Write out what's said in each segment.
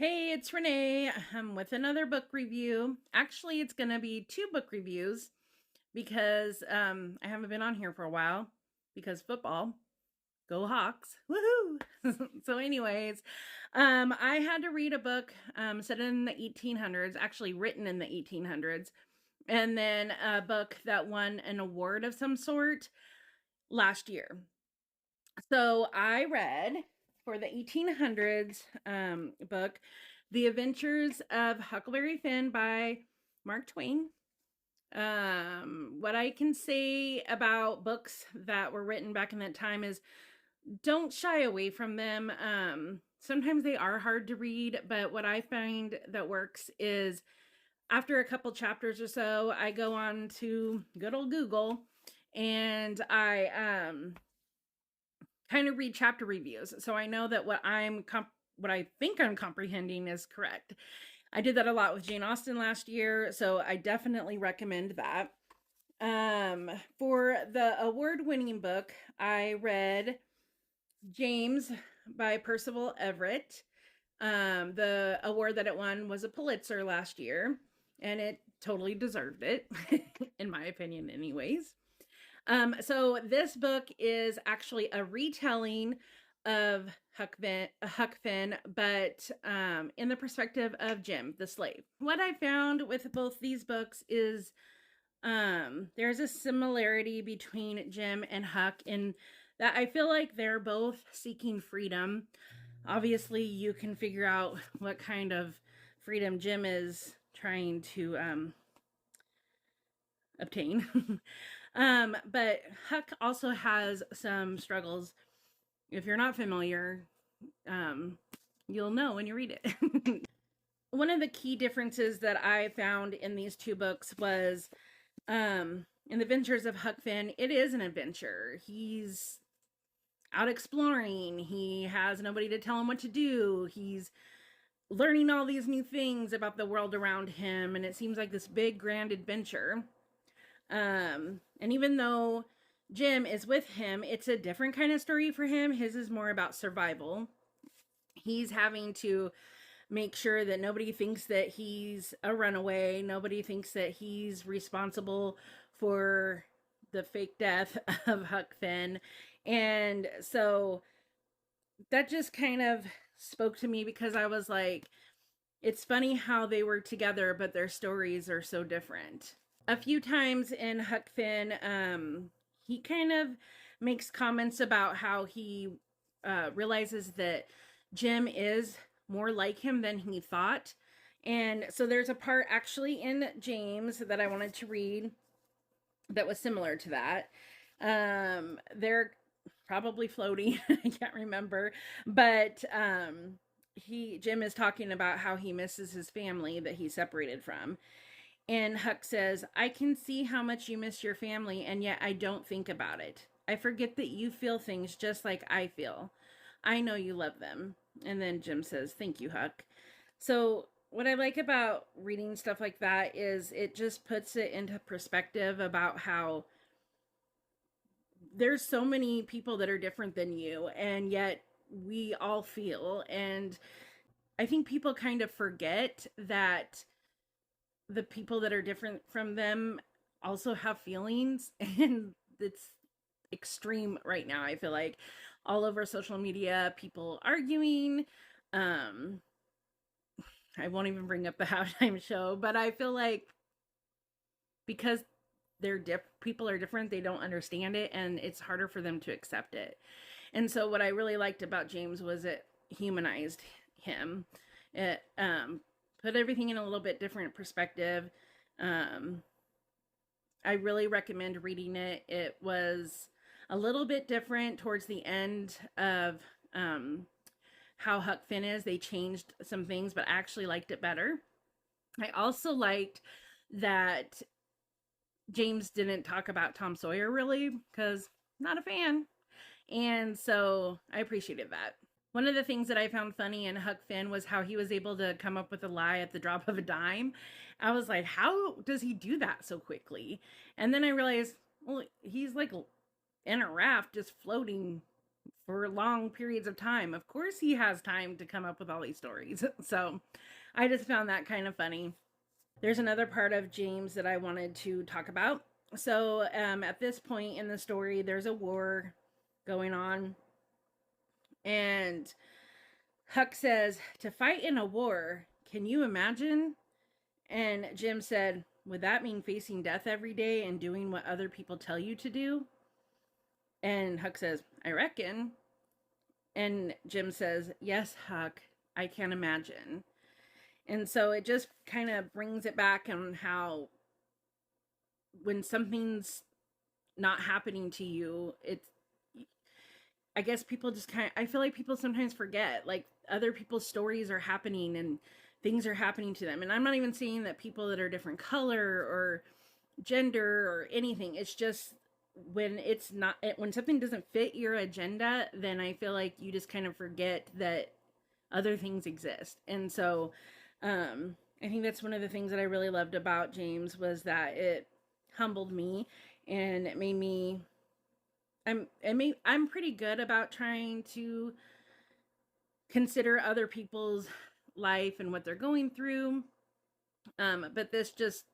Hey, it's Renee. I'm with another book review. Actually, it's going to be two book reviews because I haven't been on here for a while because football. Go Hawks. Woohoo! So anyways, I had to read a book set in the 1800s, actually written in the 1800s, and then a book that won an award of some sort last year. So I read for the 1800s book, The Adventures of Huckleberry Finn by Mark Twain. What I can say about books that were written back in that time is don't shy away from them. Sometimes they are hard to read, but what I find that works is after a couple chapters or so, I go on to good old Google and I kind of read chapter reviews, so I know that what I think I'm comprehending is correct. I did that a lot with Jane Austen last year, so I definitely recommend that. For the award-winning book, I read James by Percival Everett. The award that it won was a Pulitzer last year, and it totally deserved it, in my opinion, anyways. So this book is actually a retelling of Huck Finn, but in the perspective of Jim, the slave. What I found with both these books is there's a similarity between Jim and Huck in that I feel like they're both seeking freedom. Obviously, you can figure out what kind of freedom Jim is trying to obtain. But Huck also has some struggles. If you're not familiar, you'll know when you read it. One of the key differences that I found in these two books was in the Adventures of Huck Finn, it is an adventure. He's out exploring. He has nobody to tell him what to do. He's learning all these new things about the world around him, and it seems like this big grand adventure. And even though Jim is with him, it's a different kind of story for him. His is more about survival. He's having to make sure that nobody thinks that he's a runaway. Nobody thinks that he's responsible for the fake death of Huck Finn. And so that just kind of spoke to me because I was like, it's funny how they were together, but their stories are so different. A few times in Huck Finn, he kind of makes comments about how he realizes that Jim is more like him than he thought. And so there's a part actually in James that I wanted to read that was similar to that. They're probably floating, I can't remember, but Jim is talking about how he misses his family that he's separated from. And Huck says, I can see how much you miss your family, and yet I don't think about it. I forget that you feel things just like I feel. I know you love them. And then Jim says, thank you, Huck. So, what I like about reading stuff like that is it just puts it into perspective about how there's so many people that are different than you, and yet we all feel. And I think people kind of forget that the people that are different from them also have feelings, and it's extreme right now. I feel like all over social media, people arguing. I won't even bring up the halftime show, but I feel like because people are different, they don't understand it, and it's harder for them to accept it. And so what I really liked about James was it humanized him. It put everything in a little bit different perspective. I really recommend reading it. It was a little bit different towards the end of how Huck Finn is. They changed some things, but I actually liked it better. I also liked that James didn't talk about Tom Sawyer really because not a fan. And so I appreciated that. One of the things that I found funny in Huck Finn was how he was able to come up with a lie at the drop of a dime. I was like, how does he do that so quickly? And then I realized, well, he's like in a raft just floating for long periods of time. Of course, he has time to come up with all these stories. So I just found that kind of funny. There's another part of James that I wanted to talk about. So at this point in the story, there's a war going on. And Huck says, "To fight in a war, can you imagine?" And Jim said, "Would that mean facing death every day and doing what other people tell you to do?" And Huck says, "I reckon." And Jim says, "Yes, Huck, I can imagine." And so it just kind of brings it back on how when something's not happening to you, it's, I guess people just kind of, I feel like people sometimes forget, like other people's stories are happening and things are happening to them. And I'm not even saying that people that are different color or gender or anything. It's just when it's not, when something doesn't fit your agenda, then I feel like you just kind of forget that other things exist. And so I think that's one of the things that I really loved about James was that it humbled me and it made me, I'm pretty good about trying to consider other people's life and what they're going through. But this just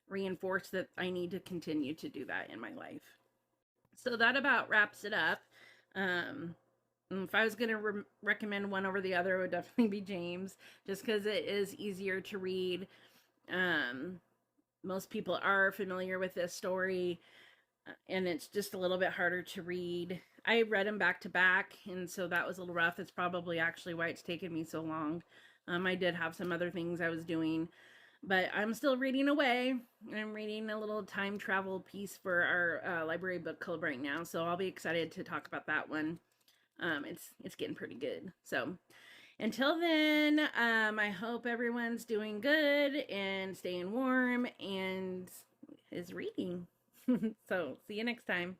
reinforced that I need to continue to do that in my life. So that about wraps it up. If I was going to recommend one over the other, it would definitely be James, just because it is easier to read. Most people are familiar with this story, and it's just a little bit harder to read. I read them back to back, and so that was a little rough. It's probably actually why it's taken me so long. I did have some other things I was doing, but I'm still reading away. I'm reading a little time travel piece for our library book club right now, so I'll be excited to talk about that one. It's getting pretty good. So until then, I hope everyone's doing good and staying warm and is reading. So see you next time.